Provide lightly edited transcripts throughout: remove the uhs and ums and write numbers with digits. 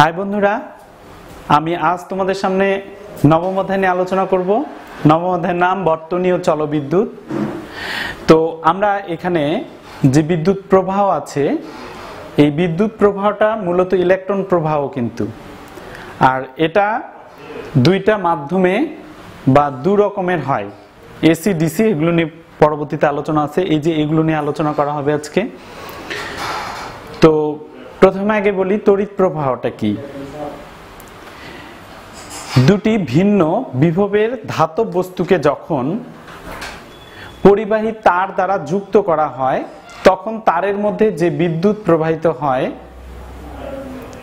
High বন্ধুরা, আমি আজ তোমাদের সামনে নবম অধ্যায় নিয়ে আলোচনা করব। নবম অধ্যায়ের নাম বর্তনী ও চলবিদ্যুৎ। তো আমরা এখানে যে বিদ্যুৎ প্রবাহ আছে, এই বিদ্যুৎ প্রবাহটা মূলত ইলেকট্রন প্রবাহ কিন্তু, আর এটা দুইটা মাধ্যমে বা দু রকমের হয়, এসি ডিসি। এগুলো নিয়ে পরবর্তীতে আলোচনা আছে, এই যে এগুলো নিয়ে আলোচনা করা হবে আজকে। তো প্রথমে আগে বলি তড়িৎ প্রবাহটা কি। দুটি ভিন্ন বিভবের ধাতব বস্তুকে যখন পরিবাহী তার দ্বারা যুক্ত করা হয়, তখন তারের মধ্যে যে বিদ্যুৎ প্রবাহিত হয়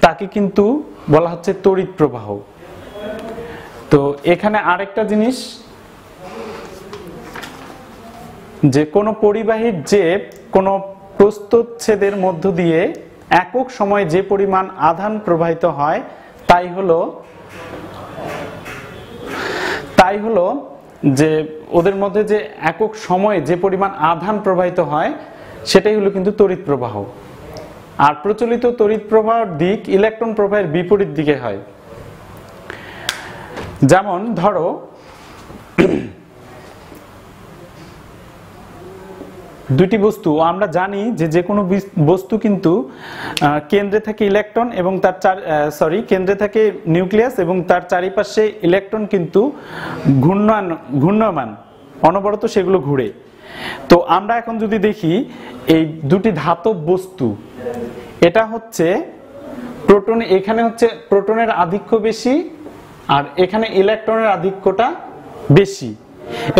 তাকে কিন্তু বলা হচ্ছে তড়িৎ প্রবাহ। তো এখানে আরেকটা জিনিস, যে কোনো পরিবাহীর যে কোনো প্রস্থচ্ছেদের মধ্য দিয়ে একক সময়ে যে পরিমাণ আধান প্রবাহিত হয় তাই হলো যে ওদের মধ্যে যে একক সময়ে যে পরিমাণ আধান প্রবাহিত হয় সেটাই হলো কিন্তু তড়িৎ প্রবাহ। আর প্রচলিত তড়িৎ প্রবাহের দিক ইলেকট্রন প্রবাহের বিপরীত দিকে হয়। যেমন ধরো দুটি বস্তু, আমরা জানি যে কোনো বস্তু কিন্তু কেন্দ্রে থাকে ইলেকট্রন এবং তার কেন্দ্রে থাকে নিউক্লিয়াস এবং তার চারিপাশে ইলেকট্রন কিন্তু ঘূর্ণয়মান, অনবরত সেগুলো ঘুরে। তো আমরা এখন যদি দেখি এই দুটি ধাতব বস্তু, এটা হচ্ছে প্রোটন, এখানে হচ্ছে প্রোটনের আধিক্য বেশি আর এখানে ইলেকট্রনের আধিক্যটা বেশি,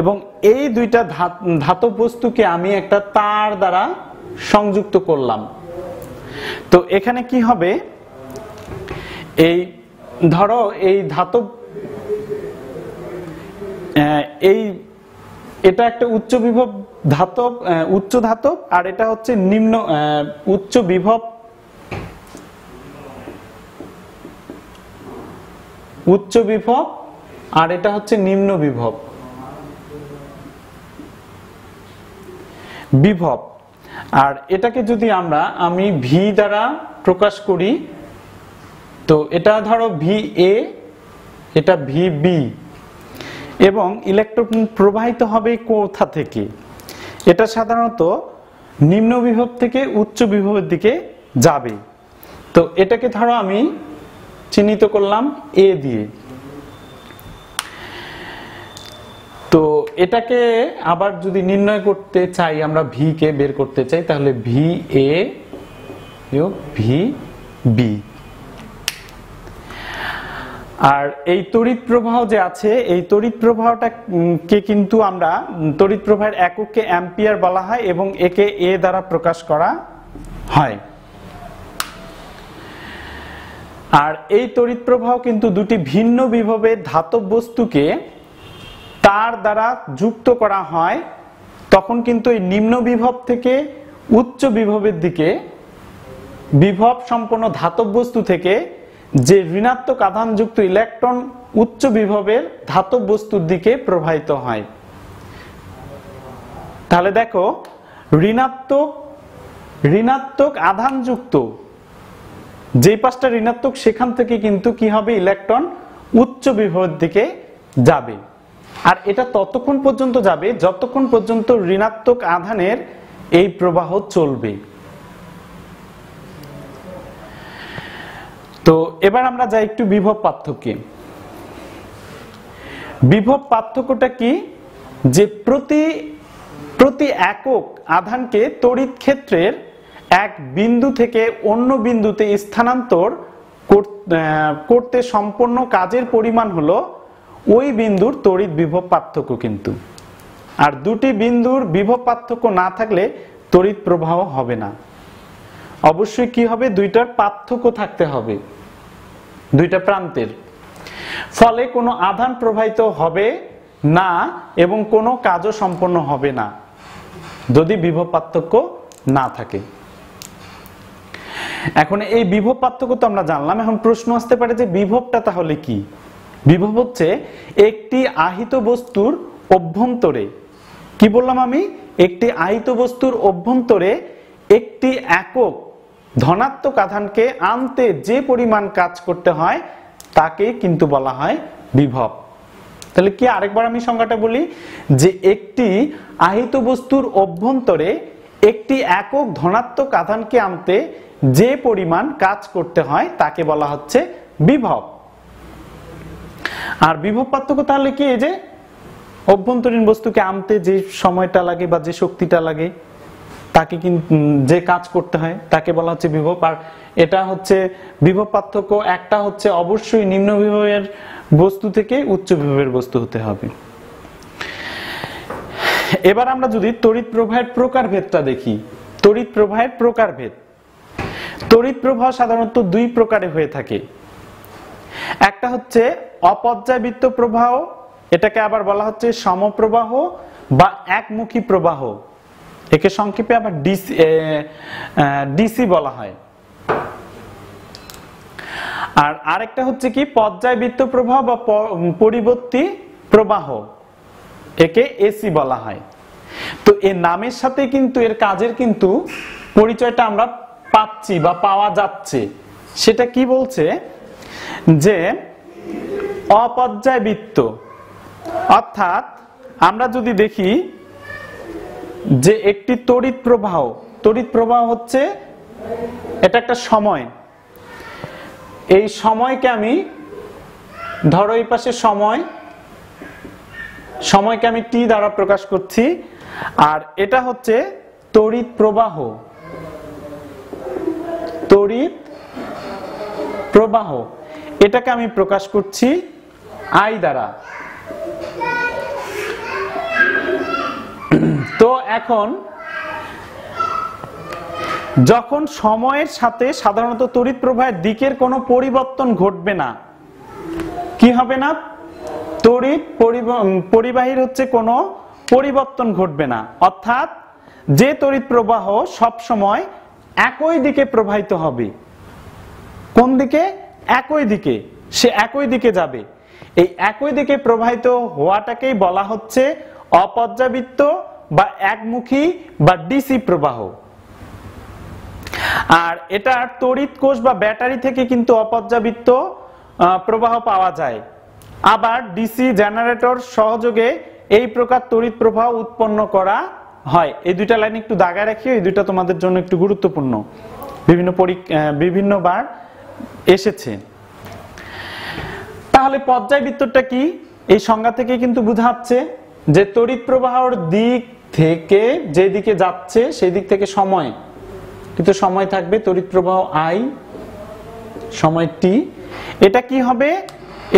এবং এই দুইটা ধাতব বস্তুকে আমি একটা তার দ্বারা সংযুক্ত করলাম। তো এখানে কি হবে, এই ধরো এই ধাতব, এটা একটা উচ্চ বিভব ধাতব, উচ্চ ধাতব, আর এটা হচ্ছে নিম্ন উচ্চ বিভব, উচ্চ বিভব, আর এটা হচ্ছে নিম্ন বিভব। আর এটাকে যদি আমি ভি দ্বারা প্রকাশ করি, তো এটা ধরো ভি এ, এটা ভি বি, এবং ইলেকট্রন প্রবাহিত হবে কোথা থেকে? এটা সাধারণত নিম্ন বিভব থেকে উচ্চ বিভবের দিকে যাবে। তো এটাকে ধরো আমি চিহ্নিত করলাম এ দিয়ে। তো এটাকে আবার যদি নির্ণয় করতে চাই, আমরা ভি কে বের করতে চাই, তাহলে ভি এ যোগ ভি বি। আর এই তড়িৎ প্রবাহ যে আছে, এই তড়িৎ প্রবাহটাকে কিন্তু আমরা তড়িৎ প্রবাহের একককে অ্যাম্পিয়ার বলা হয় এবং একে এ দ্বারা প্রকাশ করা হয়। আর এই তড়িৎ প্রবাহ কিন্তু দুটি ভিন্ন বিভবের ধাতব বস্তুকে তার দ্বারা যুক্ত করা হয়, তখন কিন্তু এই নিম্ন বিভব থেকে উচ্চ বিভবের দিকে বিভব সম্পন্ন ধাতব বস্তু থেকে যে ঋণাত্মক আধানযুক্ত ইলেকট্রন উচ্চ বিভবের ধাতব বস্তুর দিকে প্রবাহিত হয়। তাহলে দেখো, ঋণাত্মক আধানযুক্ত যে পাশটা ঋণাত্মক, সেখান থেকে কিন্তু কি হবে, ইলেকট্রন উচ্চ বিভবের দিকে যাবে। আর এটা ততক্ষণ পর্যন্ত যাবে যতক্ষণ পর্যন্ত ঋণাত্মক আধানের এই প্রবাহ চলবে। তো এবার আমরা যাই একটু বিভব পার্থক্যে। বিভব পার্থক্যটা কি, যে প্রতি একক আধানকে তড়িৎ ক্ষেত্রের এক বিন্দু থেকে অন্য বিন্দুতে স্থানান্তর করতে সম্পন্ন কাজের পরিমাণ হলো ওই বিন্দুর তড়িৎ বিভব পার্থক্য কিন্তু। আর দুটি বিন্দুর বিভব পার্থক্য না থাকলে তড়িৎ প্রবাহ হবে না। অবশ্যই কি হবে, দুইটার পার্থক্য থাকতে হবে দুইটা প্রান্তের, ফলে কোনো আধান প্রবাহিত হবে না এবং কোনো কাজও সম্পন্ন হবে না যদি বিভব পার্থক্য না থাকে। এখন এই বিভব পার্থক্য তো আমরা জানলাম, এখন প্রশ্ন আসতে পারে যে বিভবটা তাহলে কি? বিভব হচ্ছে একটি আহিত বস্তুর অভ্যন্তরে, কি বললাম আমি, একটি আহিত বস্তুর অভ্যন্তরে একটি একক ধনাত্মক আধানকে আনতে যে পরিমাণ কাজ করতে হয় তাকে কিন্তু বলা হয় বিভব। তাহলে কি, আরেকবার আমি সংজ্ঞাটা বলি, যে একটি আহিত বস্তুর অভ্যন্তরে একটি একক ধনাত্মক আধানকে আনতে যে পরিমাণ কাজ করতে হয় তাকে বলা হচ্ছে বিভব। আর বিভব পার্থক্য তাহলে কি, এই যে অভ্যন্তরীণ বস্তুকে আনতে যে সময়টা লাগে বা যে শক্তিটা লাগে তাকে কিন্তু যে কাজ করতে হয় তাকে বলা হচ্ছে বিভব। আর এটা হচ্ছে বিভব পার্থক্য, একটা হচ্ছে অবশ্যই নিম্ন বিভবের বস্তু থেকে উচ্চ বিভবের বস্তু হতে হবে। এবার আমরা যদি তড়িৎ প্রবাহের প্রকারভেদটা দেখি, তড়িৎ প্রবাহের প্রকারভেদ। তড়িৎ প্রবাহ সাধারণত দুই প্রকারে হয়ে থাকে। একটা হচ্ছে অপর্যায়বৃত্ত প্রবাহ, এটাকে আবার বলা হচ্ছে সমপ্রবাহ বা একমুখী প্রবাহ, একে সংক্ষেপে আবার ডিসি বলা হয়। আর আরেকটা হচ্ছে কি পর্যায়বৃত্ত প্রবাহ বা পরিবর্তী প্রবাহ, একে এসি বলা হয়। তো এর নামের সাথে কিন্তু এর কাজের কিন্তু পরিচয়টা আমরা পাচ্ছি বা পাওয়া যাচ্ছে। সেটা কি বলছে, যে অপর্যায়বৃত্ত, অর্থাৎ আমরা যদি দেখি যে একটি তড়িৎ প্রবাহ, তড়িৎ প্রবাহ হচ্ছে এটা একটা সময়, এই সময়কে আমি ধরো এই পাশে সময়কে আমি টি দ্বারা প্রকাশ করছি, আর এটা হচ্ছে তড়িৎ প্রবাহ, তড়িৎ প্রবাহ এটাকে আমি প্রকাশ করছি আই দ্বারা। তো এখন যখন সময়ের সাথে সাধারণত তড়িৎ প্রবাহের দিকের কোনো পরিবর্তন ঘটবে না, কি হবে না, তড়িৎ পরিবাহীর হচ্ছে কোনো পরিবর্তন ঘটবে না, অর্থাৎ যে তড়িৎ প্রবাহ সব সময় একই দিকে প্রবাহিত হবে। কোন দিকে? একই দিকে, সে একই দিকে যাবে। এই একই দিকে প্রবাহিত হওয়াটাকেই বলা হচ্ছে অপর্যাবৃত্ত বা একমুখী বা ডিসি প্রবাহ। আর এটা তড়িৎ কোষ বা ব্যাটারি থেকে কিন্তু অপর্যাবৃত্ত প্রবাহ পাওয়া যায়। আবার ডিসি জেনারেটর সহযোগে এই প্রকার তড়িৎ প্রবাহ উৎপন্ন করা হয়। এই দুইটা লাইন একটু দাগায় রাখি, এই দুইটা তোমাদের জন্য একটু গুরুত্বপূর্ণ, বিভিন্নবার এসেছে। তাহলে পর্যায়বৃত্তটা কি? এই সংজ্ঞা থেকে কিন্তু বোঝা যাচ্ছে যে তড়িৎ প্রবাহের দিক থেকে যে দিকে যাচ্ছে সেই দিক থেকে সময়, কিন্তু সময় থাকবে তড়িৎ প্রবাহ আই, সময় টি। এটা কি হবে?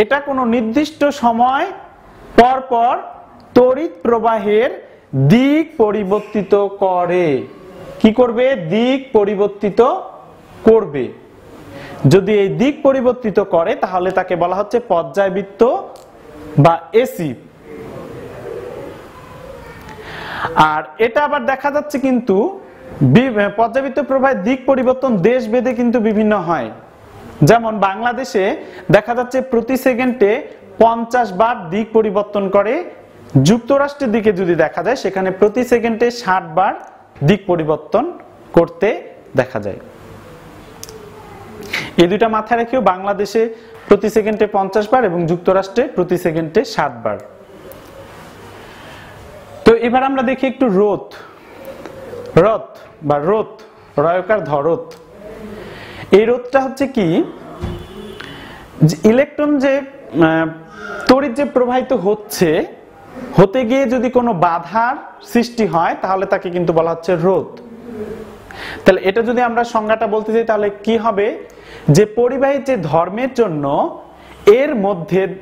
এটা কোনো নির্দিষ্ট সময় পর পর তড়িৎ প্রবাহের দিক পরিবর্তিত করে। কি করবে? দিক পরিবর্তিত করবে। যদি এই দিক পরিবর্তিত করে তাহলে তাকে বলা হচ্ছে পর্যায়বৃত্ত বা এসি। আর এটা আবার দেখা যাচ্ছে কিন্তু পর্যায়বৃত্ত প্রবাহের দিক পরিবর্তন দেশ ভেদে কিন্তু বিভিন্ন হয়। যেমন বাংলাদেশে দেখা যাচ্ছে প্রতি সেকেন্ডে 50 বার দিক পরিবর্তন করে। যুক্তরাষ্ট্রের দিকে যদি দেখা যায় সেখানে প্রতি সেকেন্ডে 60 বার দিক পরিবর্তন করতে দেখা যায়। এই দুইটা মাথায় রেখেও বাংলাদেশে প্রতি সেকেন্ডে 50 বার এবং যুক্তরাষ্ট্রে প্রতি সেকেন্ডে 60 বার। তো এবার আমরা দেখি একটু রোধ বা রোধ, রয়কার ধরোধ। এই রোধটা হচ্ছে কি, ইলেকট্রন যে তড়িৎ যে প্রবাহিত হতে গিয়ে যদি কোনো বাধার সৃষ্টি হয় তাহলে তাকে কিন্তু বলা হচ্ছে রোধ। তাহলে এটা যদি আমরা সংজ্ঞাটা বলতে চাই তাহলে কি হবে, যে পরিবাহী যে ধর্মের জন্য এর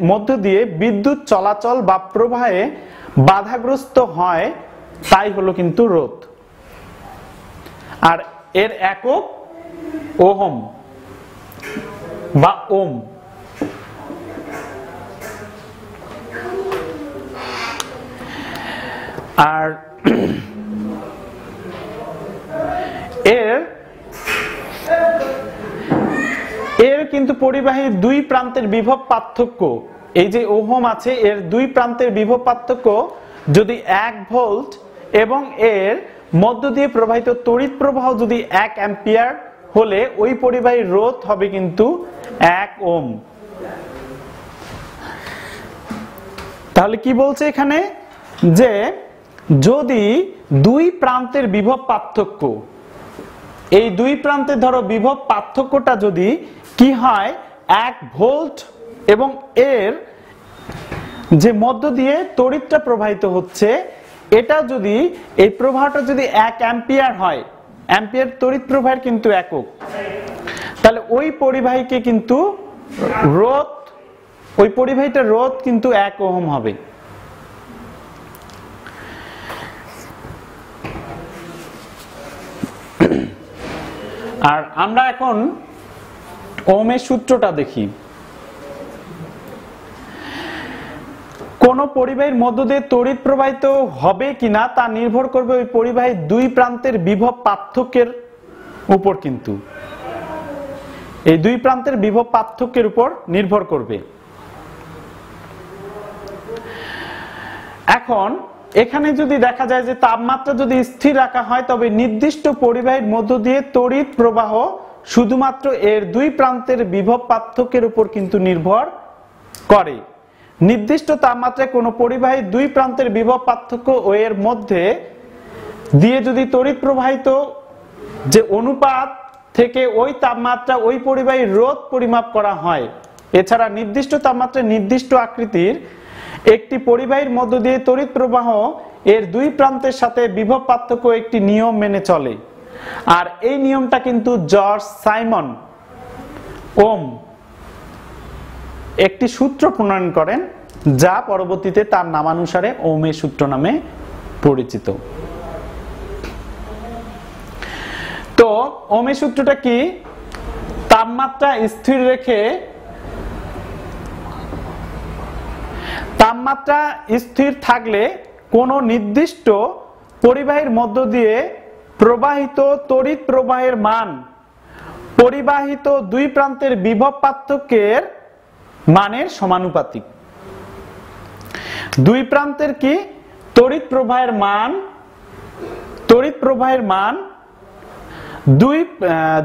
মধ্য দিয়ে বিদ্যুৎ চলাচল বা প্রবাহে বাধাগ্রস্ত হয় তাই হলো কিন্তু রোধ। আর এর একক ওহম বা ওম। আর এর কিন্তু পরিবাহীর দুই প্রান্তের বিভব পার্থক্য, এই যে ওহম আছে এর দুই প্রান্তের বিভব পার্থক্য যদি 1 ভোল্ট এবং এর মধ্য দিয়ে প্রবাহিত তড়িৎ প্রবাহ যদি 1 অ্যাম্পিয়ার হলে ওই পরিবাহীর রোধ হবে কিন্তু 1 ওহম। তাহলে কি বলছে এখানে, যে যদি দুই প্রান্তের বিভব পার্থক্য, এই দুই প্রান্তে ধরো বিভব পার্থক্যটা যদি কি হয় 1 ভোল্ট এবং এর যে মধ্য দিয়ে তড়িৎটা প্রবাহিত হচ্ছে এটা যদি, এই প্রবাহটা যদি 1 অ্যাম্পিয়ার হয়, অ্যাম্পিয়ার তড়িৎ প্রবাহের কিন্তু একক, তাহলে ওই পরিবাহীকে কিন্তু রোধ, ওই পরিবাহীটার রোধ কিন্তু 1 ওহম হবে। আর আমরা এখন ওহমের সূত্রটা দেখি। কোন পরিবাহীর মধ্য দিয়ে তড়িৎ প্রবাহিত হবে কিনা তা নির্ভর করবে ওই পরিবাহীর দুই প্রান্তের বিভব পার্থক্যের উপর, কিন্তু এই দুই প্রান্তের বিভব পার্থক্যের উপর নির্ভর করবে। এখন এখানে যদি দেখা যায় যে তাপমাত্রা যদি স্থির রাখা হয় তবে নির্দিষ্ট পরিবাহীর মধ্য দিয়ে তড়িৎ প্রবাহ শুধুমাত্র এর দুই প্রান্তের বিভব পার্থক্যের উপর কিন্তু নির্ভর করে। নির্দিষ্ট তাপমাত্রায় কোন পরিবাহীর দুই প্রান্তের বিভব পার্থক্য ও এর মধ্যে দিয়ে যদি তড়িৎ প্রবাহিত যে অনুপাত থেকে ওই তাপমাত্রা ওই পরিবাহীর রোধ পরিমাপ করা হয়। এছাড়া নির্দিষ্ট তাপমাত্রায় নির্দিষ্ট আকৃতির একটি পরিবাহীর মধ্য দিয়ে তড়িৎ প্রবাহ এর দুই প্রান্তের সাথে বিভব পার্থক্য একটি নিয়ম মেনে চলে। আর এই নিয়মটা কিন্তু জর্জ সাইমন ওহম একটি সূত্র প্রণয়ন করেন, যা পরবর্তীতে তার নামানুসারে ওহমের সূত্র নামে পরিচিত। তো ওহমের সূত্রটা কি, তাপমাত্রা স্থির রেখে, তাপমাত্রা স্থির থাকলে কোন নির্দিষ্ট পরিবাহীর মধ্য দিয়ে প্রবাহিত তড়িৎ প্রবাহের মান পরিবাহিত দুই প্রান্তের বিভব পার্থক্যের মানের সমানুপাতিক। দুই প্রান্তের কি তড়িৎ প্রবাহের মান, তড়িৎ প্রবাহের মান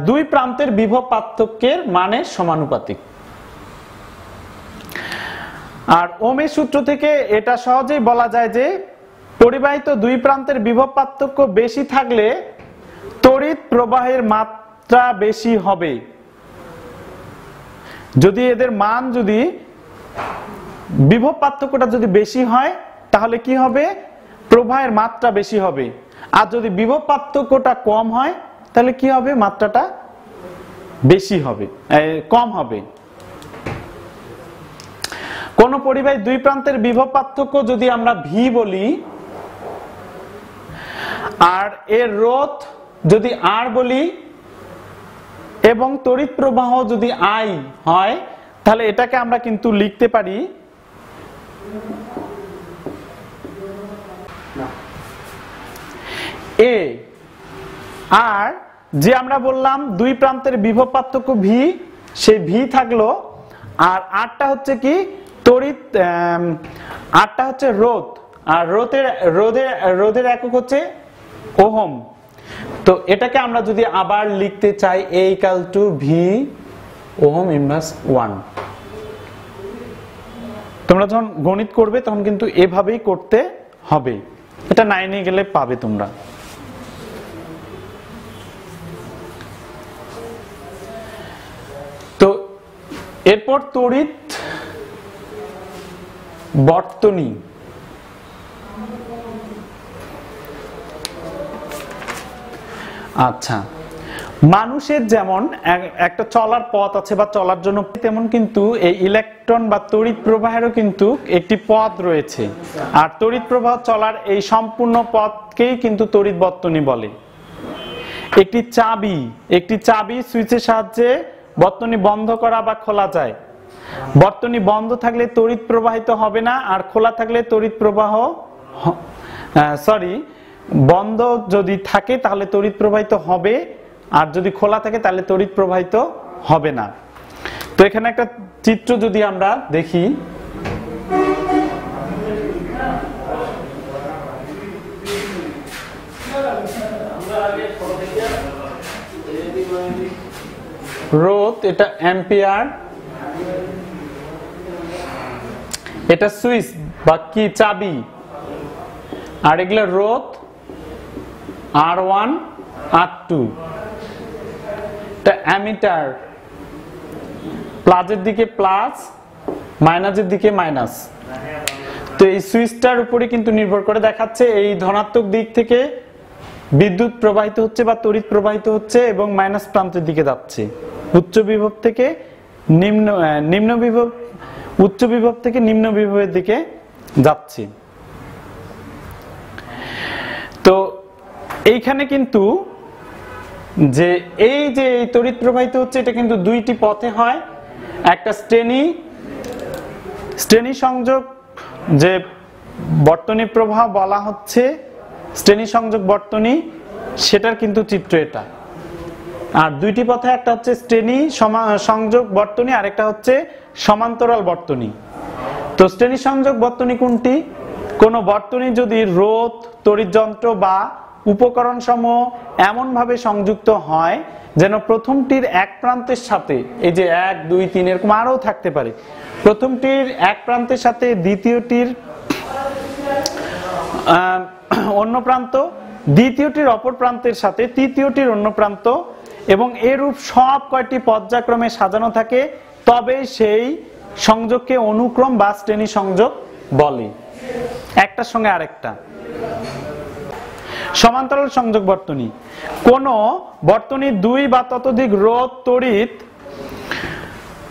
দুই প্রান্তের বিভব পার্থক্যের মানের সমানুপাতিক। আর ওহমের সূত্র থেকে এটা সহজেই বলা যায় যে পরিবাহিত দুই প্রান্তের বিভব পার্থক্য বেশি থাকলে তড়িৎ প্রবাহের মাত্রা বেশি হবে। যদি এদের মান, যদি বিভব পার্থক্যটা যদি বেশি হয় তাহলে কি হবে, প্রবাহের মাত্রা বেশি হবে। আর যদি বিভব পার্থক্যটা কম হয় তাহলে কি হবে, মাত্রাটা বেশি হবে, কম হবে। কোন পরিবাহীর দুই প্রান্তের বিভব পার্থক্য যদি আমরা ভি বলি আর এর রোধ যদি আর বলি এবং তড়িৎ প্রবাহ যদি আই হয়, তাহলে এটাকে আমরা কিন্তু লিখতে পারি এ। আর যে আমরা বললাম দুই প্রান্তের বিভব পার্থক্য ভি, সেই ভি থাকলো। আর আরটা হচ্ছে কি তড়িৎ, আরটা হচ্ছে রোধ, আর রোধের একক হচ্ছে ওহম। তো এটাকে আমরা যদি আবার লিখতে চাই A = V ওহম ইনভার্স 1। তোমরা যখন গণিত করবে তখন কিন্তু এভাবেই করতে হবে, এটা 9-এ গেলে পাবে তোমরা। তো এরপর তড়িৎ বর্তনী। আচ্ছা, মানুষের যেমন একটা চলার পথ আছে বা চলার জন্য, তেমন কিন্তু এই ইলেকট্রন বা তড়িৎ প্রবাহেরও কিন্তু একটি পথ রয়েছে। আর তড়িৎ প্রবাহ চলার এই সম্পূর্ণ পথকেই কিন্তু তড়িৎ বর্তনী বলে। একটি চাবি সুইচের সাহায্যে বর্তনী বন্ধ করা বা খোলা যায়। বর্তনী বন্ধ থাকলে তড়িৎ প্রবাহিত হবে না, আর খোলা থাকলে তড়িৎ প্রবাহ, বন্ধ যদি থাকে তাহলে তড়িৎ প্রবাহিত হবে, আর যদি খোলা থাকে তাহলে তড়িৎ প্রবাহিত হবে না। তো এখানে একটা চিত্র যদি আমরা দেখি, আমরা আগে রোধ, এটা অ্যাম্পিয়ার, এটা সুইচ বা কি চাবি, আর এগুলো রোধ R1 R2, এটা অ্যামিটার, প্লাসের দিকে প্লাস, মাইনাসের দিকে মাইনাস। তো এই সুইচটার উপরে কিন্তু নির্ভর করে দেখাচ্ছে এই ধনাত্মক দিক থেকে বিদ্যুৎ প্রবাহিত হচ্ছে বা তড়িৎ প্রবাহিত হচ্ছে এবং মাইনাস প্রান্তের দিকে যাচ্ছে। উচ্চ বিভব থেকে নিম্ন বিভব, উচ্চ বিভব থেকে নিম্ন বিভবের দিকে যাচ্ছে। তো এইখানে কিন্তু যে এই তড়িৎ প্রবাহিত হচ্ছে এটা কিন্তু দুইটি পথে হয়। একটা শ্রেণী সংযোগ যে বর্তনী প্রবাহ বলা হচ্ছে, শ্রেণী সংযোগ বর্তনী, সেটার কিন্তু চিত্র এটা। আর দুইটি পথে, একটা হচ্ছে শ্রেণী সংযোগ বর্তনী আর একটা হচ্ছে সমান্তরাল বর্তনী। তো শ্রেণী সংযোগ বর্তনী কোনটি? কোন বর্তনী যদি রোধ, তড়িৎ যন্ত্র বা উপকরণ সমূহ এমন ভাবে সংযুক্ত হয় যেন প্রথমটির এক প্রান্তের সাথে, এই যে 1 2 3 এরকম আরো থাকতে পারে, প্রথমটির এক প্রান্তের সাথে দ্বিতীয়টির অন্য প্রান্ত, দ্বিতীয়টির অপর প্রান্তের সাথে তৃতীয়টির অন্য প্রান্ত এবং এরূপ সব কয়টি পর্যায়ক্রমে সাজানো থাকে, তবে সেই সংযোগকে অনুক্রম বা শ্রেণী সংযোগ বলে, একটার সঙ্গে আরেকটা। সমান্তরাল সংযোগ বর্তনী, কোন বর্তনীর দুই বা ততোধিক রোধ, তড়িৎ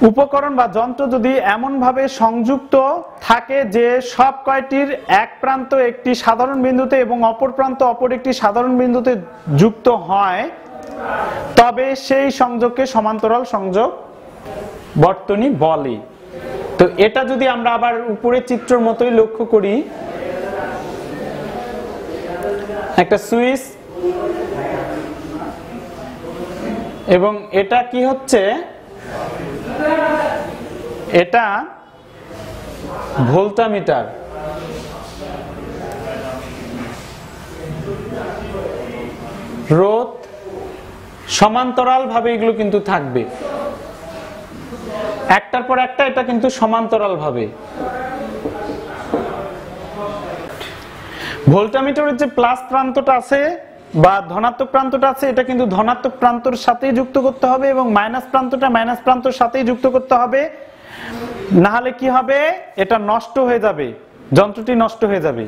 উপকরণ বা যন্ত্র যদি এমন ভাবে সংযুক্ত থাকে যে সব কয়টির এক প্রান্ত একটি সাধারণ বিন্দুতে এবং অপর প্রান্ত অপর একটি সাধারণ বিন্দুতে যুক্ত হয়, তবে সেই সংযোগকে সমান্তরাল সংযোগ বর্তনী বলে। তো এটা যদি আমরা আবার উপরের চিত্রের মতোই লক্ষ্য করি, একটা সুইচ এবং এটা কি হচ্ছে, এটা ভোল্টামিটার, রোধ সমান্তরাল ভাবে এগুলো কিন্তু থাকবে, একটার পর একটা, এটা কিন্তু সমান্তরাল ভাবে। ভোল্টামিটারের যে প্লাস প্রান্তটা আছে বা ধনাত্মক প্রান্তটা আছে, এটা কিন্তু ধনাত্মক প্রান্তর সাথেই যুক্ত করতে হবে এবং মাইনাস প্রান্তটা মাইনাস প্রান্তর সাথেই যুক্ত করতে হবে, না হলে কি হবে, এটা নষ্ট হয়ে যাবে, যন্ত্রটি নষ্ট হয়ে যাবে।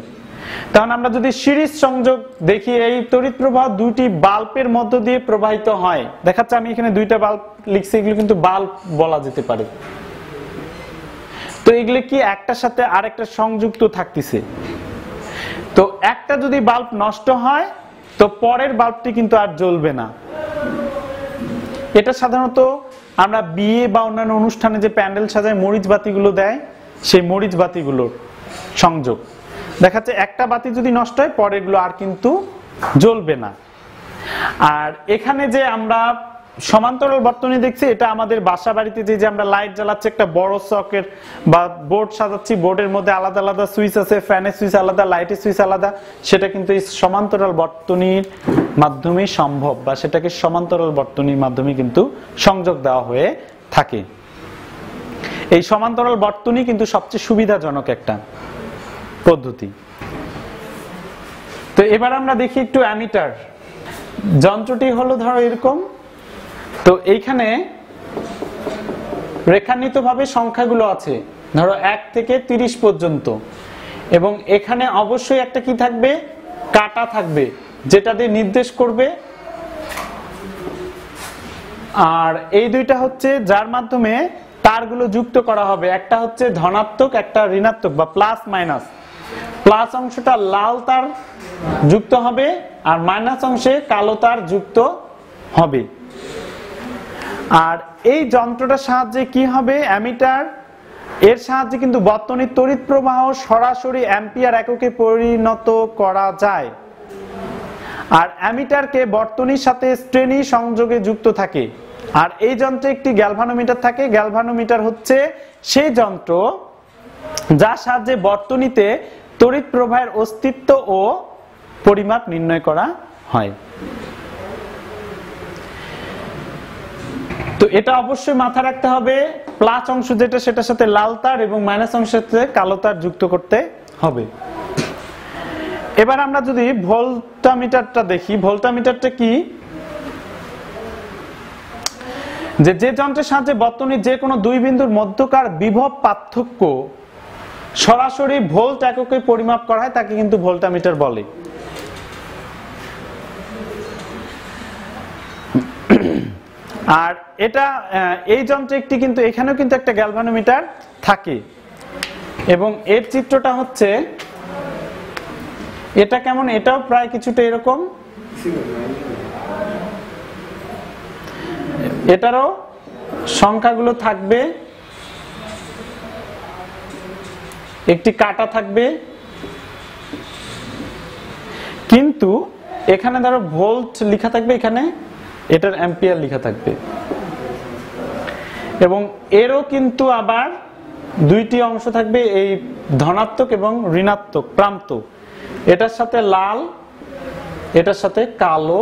তখন আমরা যদি সিরিজ সংযোগ দেখি, এই তড়িৎ প্রবাহ দুইটি বাল্বের মধ্য দিয়ে প্রবাহিত হয়, দেখাচ্ছে আমি এখানে দুইটা বাল্ব লিখছি, এগুলো কিন্তু বাল্ব বলা যেতে পারে। তো এগুলো কি একটার সাথে আরেকটা সংযুক্ত থাকতেছে। তো একটা যদি বাল্ব নষ্ট হয় তো পরের বাল্বটি কিন্তু আর জ্বলবে না। এটা সাধারণত আমরা বিয়ে বা অন্যান্য অনুষ্ঠানে যে প্যান্ডেল সাজায় মরিচ বাতিগুলো দেয়, সেই মরিচ বাতিগুলোর সংযোগ দেখাচ্ছে, একটা বাতি যদি নষ্ট হয় পরেরগুলো আর কিন্তু জ্বলবে না। আর এখানে যে আমরা সমান্তরাল বর্তনী দেখছি, এটা আমাদের বাসা বাড়িতে যে আমরা লাইট জ্বালাচ্ছি, একটা বড় সকেট বা বোর্ড সাজাচ্ছি, বোর্ডের মধ্যে আলাদা আলাদা সুইচ আছে, ফ্যানের সুইচ আলাদা, লাইটের সুইচ আলাদা, সেটা কিন্তু এই সমান্তরাল বর্তনীর মাধ্যমে সম্ভব, বা সেটাকে সমান্তরাল বর্তনীর মাধ্যমে কিন্তু সংযোগ দেওয়া হয়ে থাকে। এই সমান্তরাল বর্তনী কিন্তু সবচেয়ে সুবিধাজনক একটা পদ্ধতি। তো এবার আমরা দেখি একটু অ্যামিটার। যন্ত্রটি হলো ধরো এরকম, তো এইখানে রেখান্বিত ভাবে সংখ্যাগুলো আছে, ধরো 1 থেকে 30 পর্যন্ত, এবং এখানে অবশ্যই একটা কি থাকবে, কাঁটা থাকবে, যেটা দিয়ে নির্দেশ করবে। আর এই দুইটা হচ্ছে যার মাধ্যমে তারগুলো যুক্ত করা হবে, একটা হচ্ছে ধনাত্মক, একটা ঋণাত্মক বা প্লাস মাইনাস। প্লাস অংশটা লাল তার যুক্ত হবে আর মাইনাস অংশে কালো তার যুক্ত হবে। আর এই যন্ত্রটার সাহায্যে কি হবে, অ্যামিটার, এর সাহায্যে কিন্তু বর্তনীর তড়িৎ প্রবাহ সরাসরি অ্যাম্পিয়ার এককে পরিণত করা যায়। আর অ্যামিটারকে বর্তনীর সাথে শ্রেণী সংযোগে যুক্ত থাকে। আর এই যন্ত্রে একটি গ্যালভানোমিটার থাকে। গ্যালভানোমিটার হচ্ছে সেই যন্ত্র যার সাহায্যে বর্তনীতে তড়িৎ প্রবাহের অস্তিত্ব ও পরিমাপ নির্ণয় করা হয়। তো এটা অবশ্যই মাথায় রাখতে হবে, প্লাস অংশ যেটা সেটার সাথে লাল তার এবং মাইনাস অংশের সাথে কালো তার যুক্ত করতে হবে। এবার আমরা যদি ভোল্টমিটারটা দেখি, ভোল্টমিটারটা কি, যে যন্ত্রের সাহায্যে বর্তনীর যে কোনো দুই বিন্দুর মধ্যকার বিভব পার্থক্য সরাসরি ভোল্ট এককে পরিমাপ করা হয় তাকে কিন্তু ভোল্টমিটার বলে। আর এটা এই যন্ত্রে একটি কিন্তু এখানেও কিন্তু একটা গ্যালভানোমিটার থাকে এবং এর চিত্রটা হচ্ছে এটা কেমন, এটাও প্রায় কিছুটা এরকম, এটারও সংখ্যাগুলো থাকবে, একটি কাটা থাকবে, কিন্তু এখানে ধরো ভোল্ট লেখা থাকবে, এখানে এটার অ্যাম্পিয়ার লেখা থাকবে এবং এরও কিন্তু আবার দুইটি অংশ থাকবে, এই ধনাত্মক এবং ঋণাত্মক প্রান্ত, এটার সাথে লাল এটার সাথে কালো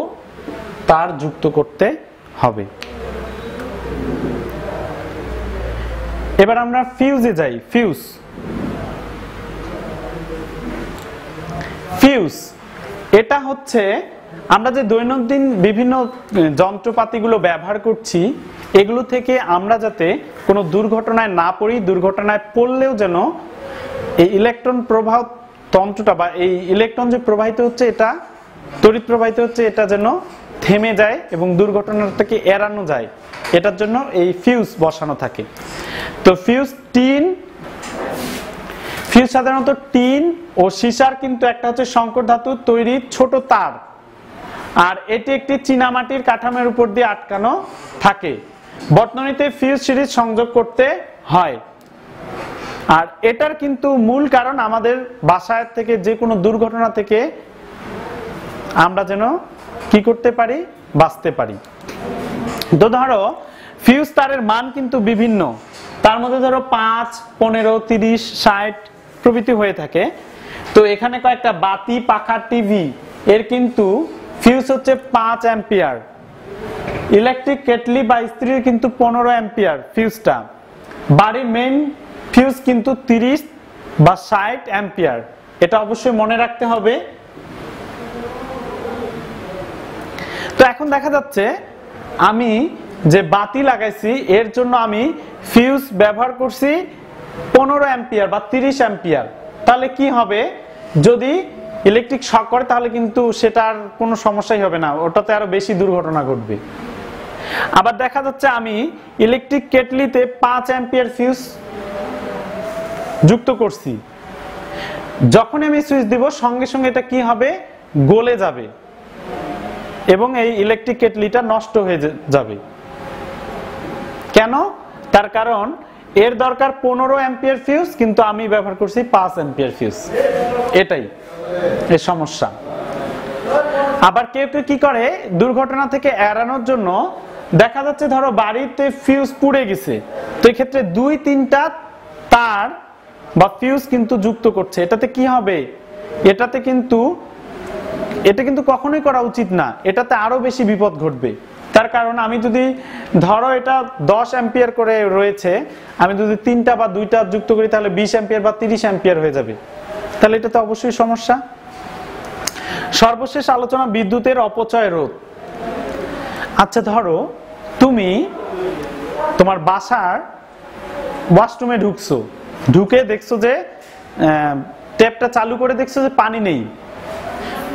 তার যুক্ত করতে হবে। এবার আমরা ফিউজে যাই। ফিউজ এটা হচ্ছে আমরা যে দৈনন্দিন বিভিন্ন যন্ত্রপাতিগুলো ব্যবহার করছি এগুলো থেকে আমরা যাতে কোনো দুর্ঘটনায় না পড়ি, দুর্ঘটনায় পড়লেও যেন এই ইলেকট্রন প্রবাহ তন্ত্রটা বা এই ইলেকট্রন যে প্রবাহিত হচ্ছে, এটা তড়িৎ প্রবাহিত হচ্ছে, এটা যেন থেমে যায় এবং দুর্ঘটনাটাকে এড়ানো যায়, এটার জন্য এই ফিউজ বসানো থাকে। তো ফিউজ সাধারণত টিন ও সীসার কিন্তু একটা হচ্ছে সংকর ধাতুর তৈরি ছোট তার, আর এটি একটি চীনামাটির কাঠামোর উপর দিয়ে আটকানো থাকে। বর্তনীতে ফিউজ সিরিজ সংযোগ করতে হয়, আর এটার কিন্তু মূল কারণ আমাদের বাসায় থেকে যে কোনো দুর্ঘটনা থেকে আমরা যেন কি করতে পারি, বাঁচতে পারি। তো ধরো ফিউজ তারের মান কিন্তু বিভিন্ন, তার মধ্যে ধরো 5, 15, 30, 60 প্রভৃতি হয়ে থাকে। তো এখানে কয়েকটা বাতি, পাখা, টিভি এর কিন্তু ফিউজ হচ্ছে 5 অ্যাম্পিয়ার, ইলেকট্রিক কেটলি বা ইস্ত্রির কিন্তু 15 অ্যাম্পিয়ার ফিউজটা, বাড়ির মেইন ফিউজ কিন্তু 30 বা 60 অ্যাম্পিয়ার, এটা অবশ্যই মনে রাখতে হবে। তো এখন দেখা যাচ্ছে আমি যে বাতি লাগাইছি এর জন্য আমি ফিউজ ব্যবহার করছি 15 অ্যাম্পিয়ার বা 30 অ্যাম্পিয়ার, তাহলে কি হবে, যদি ইলেকট্রিক শক করে তাহলে কিন্তু সেটার কোনো সমস্যাই হবে না, ওটাতে আরো বেশি দুর্ঘটনা ঘটবে। আবার দেখা যাচ্ছে আমি ইলেকট্রিক কেটলিতে 5 অ্যাম্পিয়ার ফিউজ যুক্ত করছি, যখন আমি সুইচ দিব সঙ্গে সঙ্গে এটা কি হবে, গলে যাবে এবং এই ইলেকট্রিক কেটলিটা নষ্ট হয়ে যাবে। কেন? তার কারণ এর দরকার 15 অ্যাম্পিয়ার ফিউজ, কিন্তু আমি ব্যবহার করছি 5 অ্যাম্পিয়ার ফিউজ, এটাই এর সমস্যা। আবার কেউ কেউ কি করে, দুর্ঘটনা থেকে এড়ানোর জন্য দেখা যাচ্ছে ধরো বাড়িতে ফিউজ পুড়ে গেছে, তো এই ক্ষেত্রে 2-3টা তার বা ফিউজ কিন্তু যুক্ত করছে, এটাতে কি হবে, এটা কিন্তু কখনোই করা উচিত না, এটাতে আরো বেশি বিপদ ঘটবে। তার কারণ আমি যদি ধরো এটা 10 অ্যাম্পিয়ার করে রয়েছে, আমি যদি 3টা বা 2টা যুক্ত করি তাহলে 20 অ্যাম্পিয়ার বা 30 অ্যাম্পিয়ার হয়ে যাবে, তাহলে এটা তো অবশ্যই সমস্যা। সর্বশেষ আলোচনা বিদ্যুতের অপচয় রোধ। আচ্ছা ধরো তুমি তোমার বাসার ওয়াশরুমে ঢুকে দেখছো যে ট্যাপটা চালু করে দেখছো যে পানি নেই,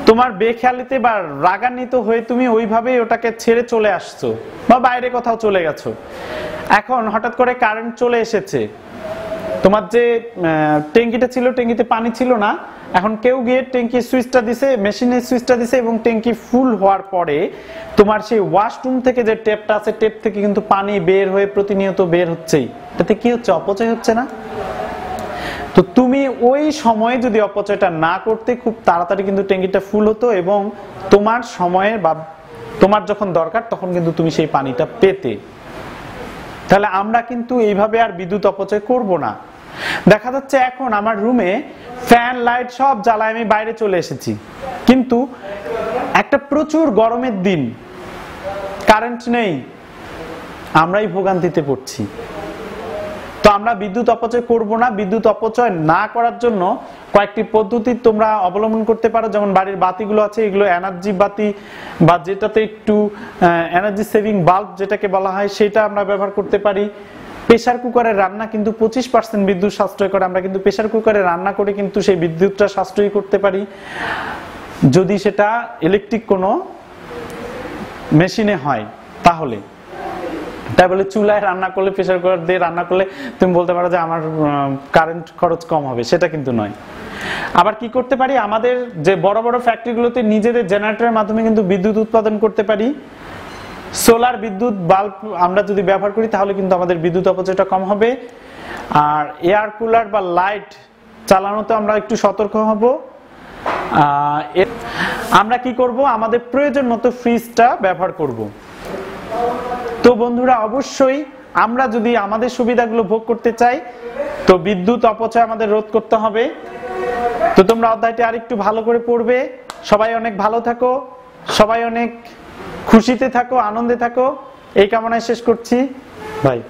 তোমার বেখেয়ালিতে বা রাগান্বিত হয়ে তুমি ওইভাবেই ওটাকে ছেড়ে চলে আসছো বা বাইরে কোথাও চলে গেছো, এখন হঠাৎ করে কারেন্ট চলে এসেছে, তোমার যে ট্যাঙ্কিটা ছিল ট্যাঙ্কিতে পানি ছিল না, এখন কেউ গিয়ে ট্যাঙ্কির সুইচটা দিছে, মেশিনের সুইচটা দিছে এবং ট্যাঙ্কি ফুল হওয়ার পরে তোমার সেই ওয়াশরুম থেকে যে ট্যাপটা আছে ট্যাপ থেকে কিন্তু পানি বের হয়ে প্রতিনিয়ত বের হচ্ছেই, তাতে কি হচ্ছে, অপচয় হচ্ছে না? তো তুমি ওই সময়ে যদি অপচয়টা না করতে খুব তাড়াতাড়ি কিন্তু ট্যাঙ্কিটা ফুল হতো এবং তোমার সময়ে বা তোমার যখন দরকার তখন কিন্তু তুমি সেই পানিটা পেতে। তাহলে আমরা কিন্তু এইভাবে আর বিদ্যুৎ অপচয় করব না। দেখা যাচ্ছে এখন আমার রুমে ফ্যান লাইট সব জ্বালায় আমি বাইরে চলে এসেছি, কিন্তু একটা প্রচুর গরমের দিন, কারেন্ট নেই, আমরাই ভোগান্তিতে পড়ছি। তো আমরা বিদ্যুৎ অপচয় করব না। বিদ্যুৎ অপচয় না করার জন্য কয়েকটি পদ্ধতি তোমরা অবলম্বন করতে পারো। যেমন বাড়ির বাতিগুলো আছে, এগুলো এনার্জি বাতি বা যেটাতে একটু এনার্জি সেভিং বাল্ব যেটাকে বলা হয় সেটা আমরা ব্যবহার করতে পারি। প্রেসার কুকারে রান্না কিন্তু 25% বিদ্যুৎ সাশ্রয় করে। আমরা কিন্তু প্রেসার কুকারে রান্না করে কিন্তু সেই বিদ্যুৎটা সাশ্রয় করতে পারি, যদি সেটা ইলেকট্রিক কোনো মেশিনে হয় তাহলে। তাই বলে চুলায় রান্না করলে, প্রেসার কুকার দিয়ে রান্না করলে তুমি বলতে পারো যে আমার কারেন্ট খরচ কম হবে, সেটা কিন্তু নয়। আবার কি করতে পারি, আমাদের যে বড় বড় ফ্যাক্টরিগুলোতে নিজেদের জেনারেটরের মাধ্যমে কিন্তু বিদ্যুৎ উৎপাদন করতে পারি। সোলার বিদ্যুৎ বাল্ব আমরা যদি ব্যবহার করি তাহলে কিন্তু আমাদের বিদ্যুৎ অপচয়টা কম হবে। আর এয়ার কুলার বা লাইট চালানোতে আমরা একটু সতর্ক হব। আমরা কি করব, আমাদের প্রয়োজন মতো ফ্রিজটা ব্যবহার করব। তো বন্ধুরা, অবশ্যই আমরা যদি আমাদের সুবিধাগুলো ভোগ করতে চাই তো বিদ্যুৎ অপচয় আমাদের রোধ করতে হবে। তো তোমরা অধ্যায়টি আরেকটু ভালো করে পড়বে। সবাই অনেক ভালো থাকো, সবাই অনেক খুশিতে থাকো, আনন্দে থাকো, এই কামনায় শেষ করছি। বাই।